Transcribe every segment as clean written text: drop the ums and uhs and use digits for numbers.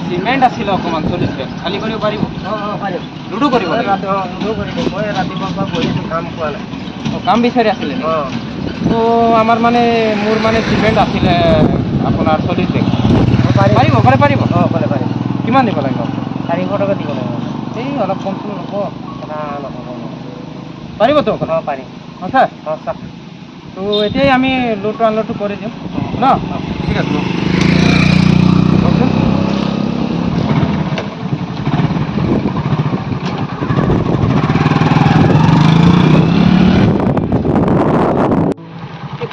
Cement আছিল অকমান 40 বেগ খালি কৰিব পাৰিব লুডু কৰিব কাম বিচাৰি আছিলে তো আমাৰ মানে মোৰ মানে সিমেন্ট আছিলে আপোনাৰ 40 বেগ পাৰিব পাৰে পাৰিব কিমান দিব লাগিব 400 টকা দিব লাগিব এই অলপ কম চম হ'ব পাৰিব তো পাৰিম আচ্ছা তো এতিয়াই আমি লোড আনলোড কৰি দিম ন ঠিক আছে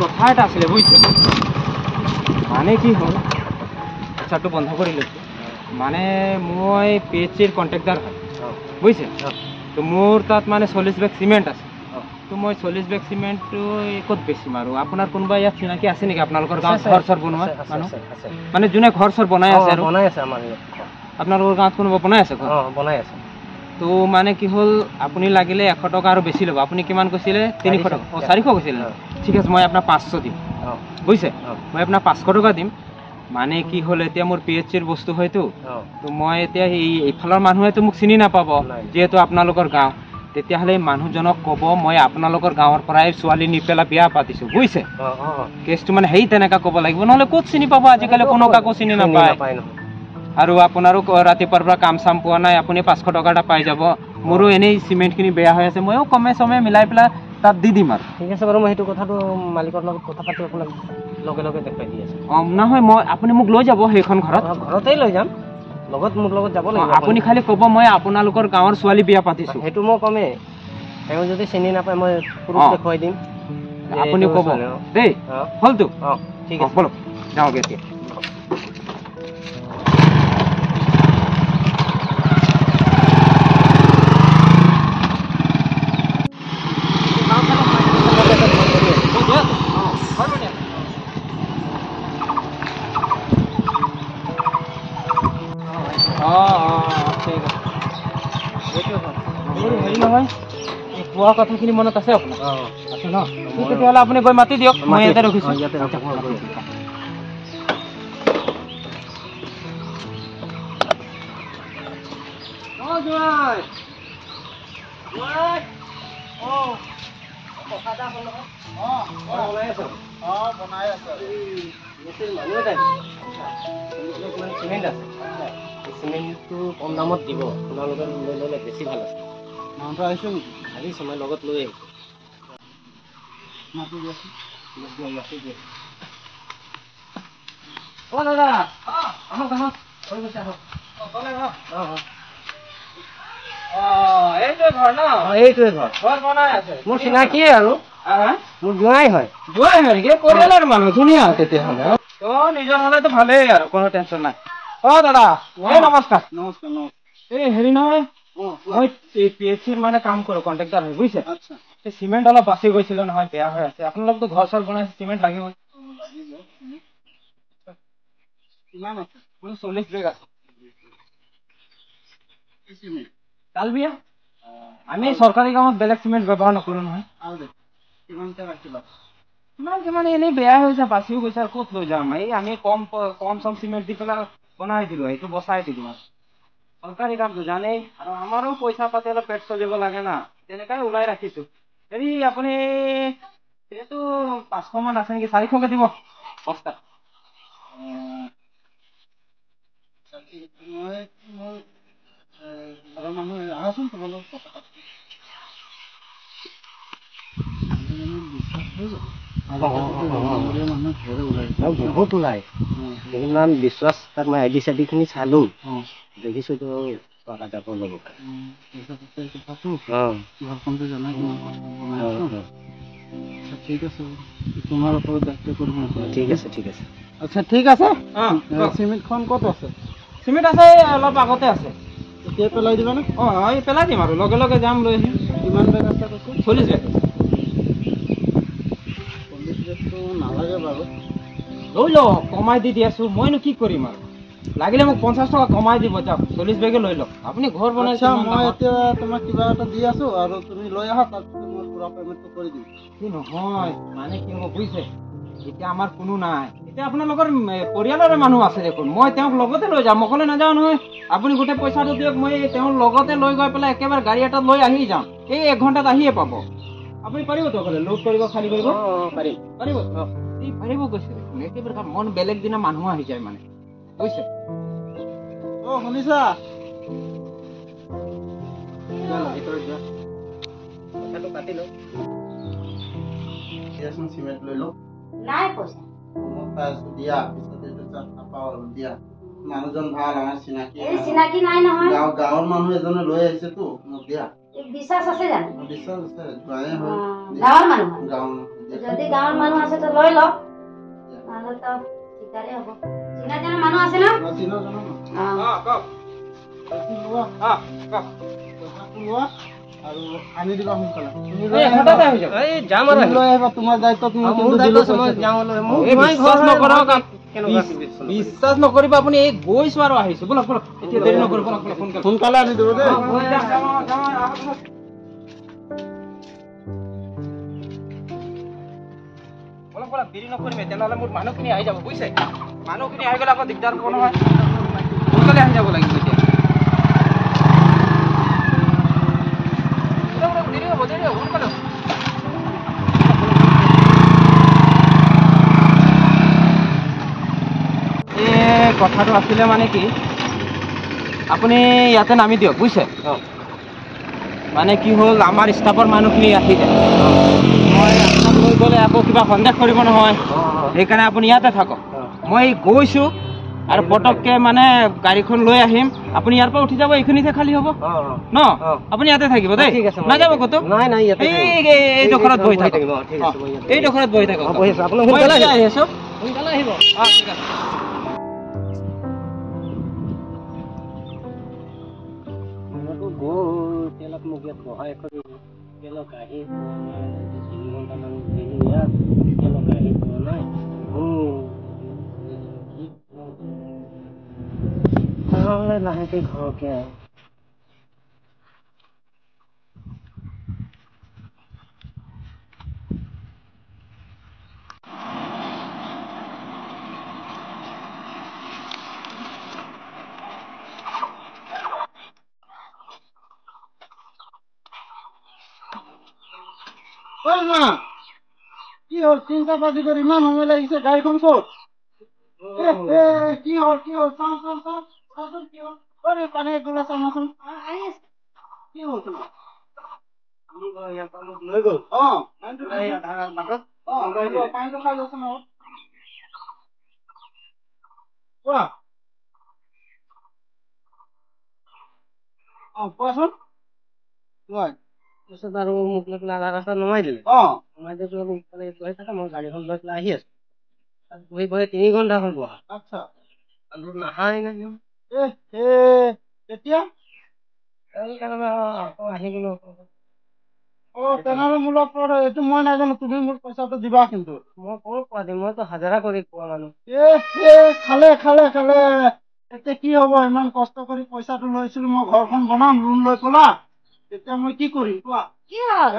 কথা এটা আছিলে বুঝছে মানে কি হল আচ্ছাটো বন্ধ কৰি লৈছো মানে মই পিএইচচিৰ কন্ট্ৰাক্টৰ হয় বুঝছে তো মোৰ তাত মানে 40 বেগ সিমেন্ট আছে তো মই 40 বেগ সিমেন্টটো ক'ত বেছি মাৰো আপোনাৰ কোনোবা ইয়াত চিনাকি আছে নেকি আপোনালোকৰ গাঁৱত ঘৰ চৰ বনোৱা মানুহ মানে যোনে ঘৰ চৰ বনাই আছে আৰু বনাই আছে আমাৰ আপোনালোকৰ গাঁৱত কোনোবা বনাই আছে ঘৰ বনাই আছে তো মানে কি হল আপুনি লাগিলে 100 টকা আৰু বেছি ল'ব আপুনি কিমান কৈছিলে 300 টকা 400 কৈছিলে ঠিক আছে মই আপোনাক 500 দিম বুঝছে মই আপোনাক 500 টকা দিম মানে কি হল এতিয়া মোৰ পিএইচচিৰ বস্তু হয়তো তো মই এতিয়া এইফালৰ মানুহেতো মোক চিনি নাপাব যেহেতু আপোনালোকৰ গাঁও তেতিয়াহ'লে মানুহজনক ক'ব মই আপোনালোকৰ গাঁৱৰ পৰাই ছোৱালী নি পেলাই বিয়া পাতিছো বুঝছে কেছটো মানে সেই তেনেকা ক'ব লাগিব নহ'লে ক'ত চিনি পাব আজিকালি কোনো কাকো চিনি নাপায় আৰু আপোনাৰো ৰাতিপুৱাৰ পৰা কাম চাম পোৱা নাই আপুনি 500 টকা এটা পাই যাব মোৰো এনেই সিমেন্টখিনি বেয়া হৈ আছে ময়ো কমে চমে মিলাই পেলাই তাত দি দিম আৰু ঠিক আছে বাৰু মই সেইটো কথাটো মালিকৰ লগত কথা পাতি আপোনাক লগে লগে দেখাই দি আছো নহয় মই আপুনি মোক লৈ যাব সেইখন ঘৰতেই লৈ যাম লগত মোৰ লগত যাব লাগিব আপুনি খালি ক'ব মই আপোনালোকৰ গাঁৱৰ ছোৱালী বিয়া পাতিছো সেইটো মই কমে তেওঁ যদি চিনি নাপায় মই প্ৰুফ দেখুৱাই দিম আপুনি ক'ব দেই হলতো ঠিক আছে বলক যাওঁগে এতিয়া কোৱা কথাখিনি মনত আছে আপোনাৰ আছে ন তেতিয়াহ'লে আপুনি গৈ মাতি দিয়ক মই ইয়াতে ৰখিছোঁ চিমেণ্টটো কম দামত দিব আপোনালোকে লৈ ল'লে বেছি ভাল আছে মানুহ আহিছোঁ নেকি আহিছোঁ মই লগত লৈ আহিছোঁ দাদা আহক আহক এইটোৱে ঘৰ ন এইটোৱে ঘৰ বনাই আছে মোৰ চিনাকিয়ে আৰু মোৰ জোঁৱাই হয় নেকি পৰিয়ালৰ মানুহ ধুনীয়া তেতিয়াহ'লে নিজৰ হ'লেতো ভালেই আৰু কোনো টেনশ্যন নাই দাদা নমস্কাৰ নমস্কাৰ এই হেৰি নহয় মই পিএইচচিৰ মানে কাম কৰোঁ কণ্ট্ৰেক্টাৰ হয় বুজিছে এই চিমেণ্ট অলপ বাচি গৈছিলে নহয় বেয়া হৈ আছে আপোনালোকতো ঘৰ চৰ বনাইছে চিমেণ্ট লাগিবই কিমান আছে 40 বেগ আছে কালবিয়া আমি চৰকাৰী কামত বেলেগ চিমেণ্ট ব্যৱহাৰ নকৰোঁ নহয় কিমান এনেই বেয়া হৈছে বাচিও গৈছে আৰু ক'ত লৈ যাম এই আমি কম চম চিমেণ্ট দি পেলাই বনাই দিলোঁ সেইটো বচাই দিলোঁ আৰু চৰকাৰী কামটো জানেই আৰু আমাৰো পইচা পাতি অলপ পেট চলিব লাগে না তেনেকাই ওলাই ৰাখিছোঁ হেৰি আপুনি এইটো 500 মান আছে নেকি 400কে দিব বস্তা মানুহ আহাচোন তোমালোক বহুত ওলাই ইমান বিশ্বাস তাক মই আইডি চাইডি খিনি চালো দেখিছো তো ল'ব ঠিক আছে তোমাৰ ওপৰত দায়িত্ব কৰিব ঠিক আছে ঠিক আছে আচ্ছা ঠিক আছে চিমেণ্টখন ক'ত আছে চিমেণ্ট আছে অলপ আগতে আছে এতিয়া পেলাই দিবা নে এই পেলাই দিম আৰু লগে লগে যাম লৈ আহিম কিমান বেগ আছে 40 বেগ 40 বেগটো নালাগে বাৰু লৈ লওক কমাই দি আছোঁ মইনো কি কৰিম আৰু লাগিলে মোক 50 টকা কমাই দিব যাওক 40 বেগে লৈ লওক আপুনি ঘৰ বনাইছে মই এতিয়া তোমাক কিবা এটা দি আছোঁ আৰু তুমি লৈ আহা তাৰপিছত পুৰা পেমেণ্টটো কৰি দিম। কি নহয় মানে কি হ'ব বুজিছে, এতিয়া আমাৰ কোনো নাই, এতিয়া আপোনালোকৰ পৰিয়ালৰে মানুহ আছে দেখোন, মই তেওঁক লগতে লৈ যাম, অকলে নাযাওঁ নহয়। আপুনি গোটেই পইচাটো দিয়ক, মই তেওঁৰ লগতে লৈ গৈ পেলাই একেবাৰে গাড়ী এটাত লৈ আহি যাম, এই 1 ঘণ্টাত আহিয়ে পাব। আপুনি পাৰিবতো অকলে লোড কৰিব খালী কৰিব? পাৰিম। পাৰিব পাৰিব কৈছে দেখোন, একেবাৰে মন বেলেগ দিনা মানুহ আহি যায় মানে বুজিছে। শুনিছা? কাটি লওঁ। চিমেণ্ট লৈ লওঁ। নাই পইচা। মই পাই আছো দিয়া, পিছতে নাপাওঁ আৰু দিয়া। মানুহজন ভাল, আমাৰ চিনাকি। এই চিনাকি নাই নহয়। গাঁৱৰ মানুহ এজনে লৈ আহিছেতো মোক দিয়া। বিশ্বাস আছে জানো? বিশ্বাস আছে, যোৱাই হয়। গাঁৱৰ মানুহ? গাঁৱৰ। যদি গাঁৱৰ মানুহ আছে তো লৈ লওক, নহ'লে তো চিকাৰে হ'ব। চিনা জানা মানুহ আছে না? চিনা জানা না? কওক। আৰু আনি দিবা সোনকালে। যাম আৰু লৈ আহিবা, তোমাৰ দায়িত্ব। বিশ্বাস নকৰিব আপুনি, এই গৈছো আৰু আহিছো। বলক বলক, এতিয়া দেৰি নকৰিব, সোনকালে আনি দিব দেই। বলক বলক, দেৰি নকৰিম, তেনেহ'লে মোৰ মানুহখিনি আহি যাব বুজিছে। মানুহখিনি আহি গ'লে আকৌ দিগদাৰ হ'ব নহয়, সোনকালে আহি যাব লাগিব এতিয়া। দেৰি হ'ব সোনকালে। এই কথাটো আছিলে মানে কি, আপুনি ইয়াতে নামি দিয়ক বুজিছে। মানে কি হ'ল, আমাৰ ষ্টাফৰ মানুহখিনি আহি যায়, মই আপোনাক লৈ গ'লে আকৌ কিবা সন্দেহ কৰিব নহয়, সেইকাৰণে আপুনি ইয়াতে থাকক। মই গৈছোঁ আৰু পটককে মানে গাড়ীখন লৈ আহিম, আপুনি ইয়াৰ পৰা উঠি যাব, এইখিনিতে খালী হ'ব ন? আপুনি ইয়াতে থাকিব দেই, নাযাব ক'তো। এইডোখৰত বহি থাকক, এইডোখৰত বহি থাকক। আহি আছোঁ, সোনকালে আহিব। ঠিক আছে। মোক ইয়াত সহায় কৰিব, তেওঁলোক আহি পোৱা নাই, 3 ঘণ্টামান দিলোঁ ইয়াত, তেওঁলোক আহি পোৱা নাই। লাহেকে ঘৰকে আহে। কি হ'ল, চিন্তা পাতি কৰি ইমান সময় লাগিছে, গাড়ীখন ক'ত? কি হ'ল কি হ'ল, চাওঁচোন কি হ'ল। পানী এগিলা চাওঁচোন, কি হ'ল তোমাৰ? লৈ গ'ল। পানীটো খাই যাওঁচোন আৰু। কোৱা। কোৱাচোন। তাৰপিছত আৰু মোক লৈ পেলাই আধা ৰাস্তাত নমাই দিলে। নমাই দি পেলাই লৈ থাকা, মই গাড়ীখন লৈ পেলাই আহি আছো। বহি বহি 3 ঘণ্টা হ'ল বহা। আচ্ছা। আৰু নাহাই নাই। এতিয়া আকৌ আহি গ'লো। তেনেহ'লে মোৰ লগত এইটো মই নাজানো, তুমি মোক পইচাটো দিবা কিন্তু। মই ক'ৰ পৰা দিম, মইতো হাজিৰা কৰি খোৱা মানুহ। খালে। এতিয়া কি হ'ব, ইমান কষ্ট কৰি পইচাটো লৈছিলো, মই ঘৰখন বনাম লোন লৈ পেলাই, তেতিয়া মই কি কৰিম কোৱা? কি হ'ল?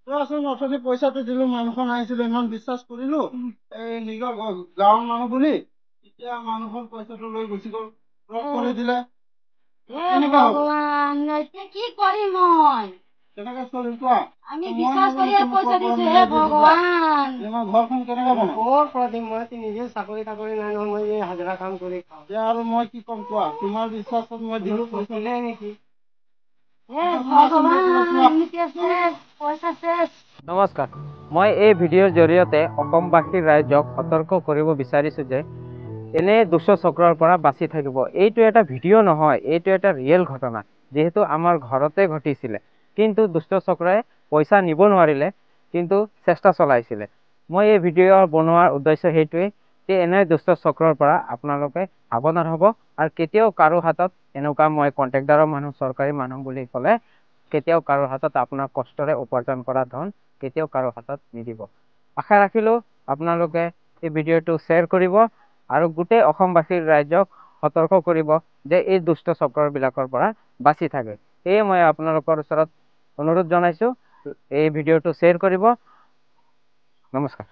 চোৱাচোন, অথনি পইচাটো দিলো, মানুহখন আহিছিলো, ইমান বিশ্বাস কৰিলো, এই নিজৰ গাঁৱৰ মানুহ বুলি, এতিয়া মানুহখন পইচাটো লৈ গুচি গ'ল, ব্লক কৰি দিলে। ভগৱান, এতিয়া কি কৰিম মই? কেনেকে চলিম কোৱা? আমি বিশ্বাস কৰিয়ে পইচা দিছো, হে ভগৱান। ঘৰখন কেনেকে বনাম? ক'ৰ পৰা দিম, মইতো নিজে চাকৰি নাই নহয়, মই এই হাজিৰা কাম কৰি খাওঁ। এতিয়া আৰু মই কি ক'ম কোৱা? তোমাৰ বিশ্বাসত মই দিলো পইচা নেকি? নমস্কাৰ, মই এই ভিডিঅ'ৰ জৰিয়তে অসমবাসী ৰাইজক সতৰ্ক কৰিব বিচাৰিছো যে এনে দুষ্ট চক্ৰৰ পৰা বাচি থাকিব। এইটো এটা ভিডিঅ' নহয়, এইটো এটা ৰিয়েল ঘটনা, যিহেতু আমাৰ ঘৰতে ঘটিছিলে। কিন্তু দুষ্ট চক্ৰই পইচা নিব নোৱাৰিলে, কিন্তু চেষ্টা চলাইছিলে। মই এই ভিডিঅ' বনোৱাৰ উদ্দেশ্য সেইটোৱেই যে এনে দুষ্ট চক্ৰৰ পৰা আপোনালোকে সাৱধান হ'ব, আৰু কেতিয়াও কাৰো হাতত এনেকুৱা, মই কণ্ট্ৰেক্টাৰৰ মানুহ, চৰকাৰী মানুহ বুলি ক'লে কেতিয়াও কাৰো হাতত আপোনাৰ কষ্টৰে উপাৰ্জন কৰা ধন কেতিয়াও কাৰো হাতত নিদিব। আশা ৰাখিলোঁ আপোনালোকে এই ভিডিঅ'টো শ্বেয়াৰ কৰিব আৰু গোটেই অসমবাসীৰ ৰাইজক সতৰ্ক কৰিব যে এই দুষ্ট চক্ৰবিলাকৰ পৰা বাচি থাকে। সেয়ে মই আপোনালোকৰ ওচৰত অনুৰোধ জনাইছোঁ এই ভিডিঅ'টো শ্বেয়াৰ কৰিব। নমস্কাৰ।